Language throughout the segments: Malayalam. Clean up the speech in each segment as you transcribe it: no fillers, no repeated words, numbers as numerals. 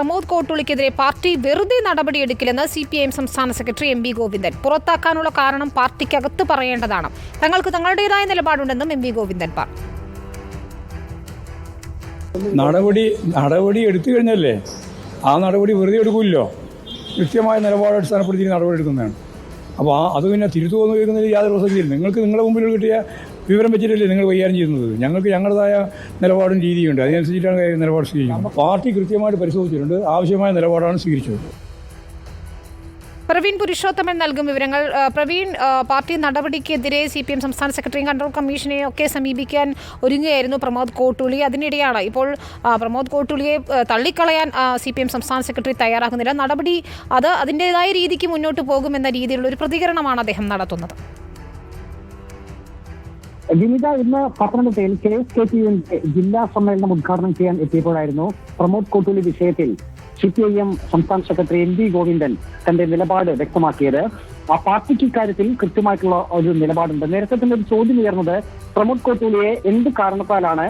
പ്രമോദ് കോട്ടൂളിക്കെതിരെ പാർട്ടി വെറുതെ നടപടിയെടുക്കില്ലെന്ന് CPIM സംസ്ഥാന സെക്രട്ടറി MV ഗോവിന്ദൻ. പുറത്താക്കാനുള്ള കാരണം പാർട്ടിക്കകത്ത് പറയേണ്ടതാണ്. തങ്ങൾക്ക് തങ്ങളുടേതായ നിലപാടുണ്ടെന്നും MV ഗോവിന്ദൻ പറഞ്ഞു. നടപടി എടുത്തു കഴിഞ്ഞല്ലേ, ആ നടപടി വെറുതെ എടുക്കില്ലോ. കൃത്യമായ നിലപാട് അടിസ്ഥാനപ്പെടുത്തി നടപടി എടുക്കുന്നതാണ്. അപ്പോൾ അത് പിന്നെ തിരുത്തുമെന്ന് കേൾക്കുന്നതിൽ യാതൊരു പ്രസക്തിയില്ല. നിങ്ങൾക്ക് നിങ്ങളുടെ മുമ്പിൽ കിട്ടിയ വിവരം വെച്ചിട്ടല്ലേ നിങ്ങൾ കൈകാര്യം ചെയ്യുന്നത്. ഞങ്ങൾക്ക് ഞങ്ങളുടേതായ നിലപാടും രീതിയുണ്ട്. അതിനനുസരിച്ചിട്ടാണ് നിലപാട് സ്വീകരിക്കുന്നത്. പാർട്ടി കൃത്യമായിട്ട് പരിശോധിച്ചിട്ടുണ്ട്. ആവശ്യമായ നിലപാടാണ് സ്വീകരിച്ചത്. പ്രവീൺ പുരുഷോത്തമൻ നൽകും വിവരങ്ങൾ. പ്രവീൺ, പാർട്ടി നടപടിക്കെതിരെ CPM സംസ്ഥാന സെക്രട്ടറിയും കൺട്രോൾ കമ്മീഷനെയും ഒക്കെ സമീപിക്കാൻ ഒരുങ്ങുകയായിരുന്നു പ്രമോദ് കോട്ടൂളി. അതിനിടെയാണ് ഇപ്പോൾ പ്രമോദ് കോട്ടൂളിയെ തള്ളിക്കളയാൻ CPM സംസ്ഥാന സെക്രട്ടറി തയ്യാറാകുന്നില്ല. നടപടി അത് അതിൻ്റെതായ രീതിക്ക് മുന്നോട്ട് പോകുമെന്ന രീതിയിലുള്ള ഒരു പ്രതികരണമാണ് അദ്ദേഹം നടത്തുന്നത്. വിനിത, ഇന്ന് പത്തനംതിട്ടയിൽ KSKTUവിന്റെ ജില്ലാ സമ്മേളനം ഉദ്ഘാടനം ചെയ്യാൻ എത്തിയപ്പോഴായിരുന്നു പ്രമോദ് കോട്ടൂളി വിഷയത്തിൽ CPIM സംസ്ഥാന സെക്രട്ടറി MV ഗോവിന്ദൻ തന്റെ നിലപാട് വ്യക്തമാക്കിയത്. ആ പാർട്ടിക്ക് ഇക്കാര്യത്തിൽ കൃത്യമായിട്ടുള്ള ഒരു നിലപാടുണ്ട്. നേരത്തെ തന്നെ ഒരു ചോദ്യം ഉയർന്നത് പ്രമോദ് കോട്ടൂളിയെ എന്ത് കാരണത്താലാണ്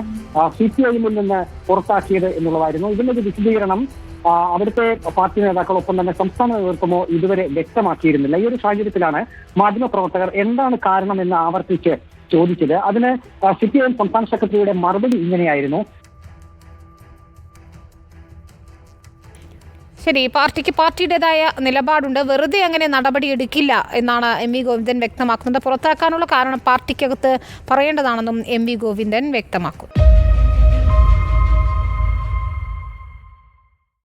CPIMൽ നിന്ന് പുറത്താക്കിയത് എന്നുള്ളതായിരുന്നു. ഇതിനൊരു വിശദീകരണം അവിടുത്തെ പാർട്ടി നേതാക്കളൊപ്പം തന്നെ സംസ്ഥാന നേതൃത്വമോ ഇതുവരെ വ്യക്തമാക്കിയിരുന്നില്ല. ഈ ഒരു സാഹചര്യത്തിലാണ് മാധ്യമപ്രവർത്തകർ എന്താണ് കാരണമെന്ന് ആവർത്തിച്ച് ചോദിച്ചത്. അതിന് CPIM സംസ്ഥാന സെക്രട്ടറിയുടെ മറുപടി ഇങ്ങനെയായിരുന്നു. ശരി, പാർട്ടിക്ക് പാർട്ടിയുടേതായ നിലപാടുണ്ട്. വെറുതെ അങ്ങനെ നടപടിയെടുക്കില്ല എന്നാണ് MV ഗോവിന്ദൻ വ്യക്തമാക്കുന്നത്. പുറത്താക്കാനുള്ള കാരണം പാർട്ടിക്കകത്ത് പറയേണ്ടതാണെന്നും MV ഗോവിന്ദൻ വ്യക്തമാക്കും.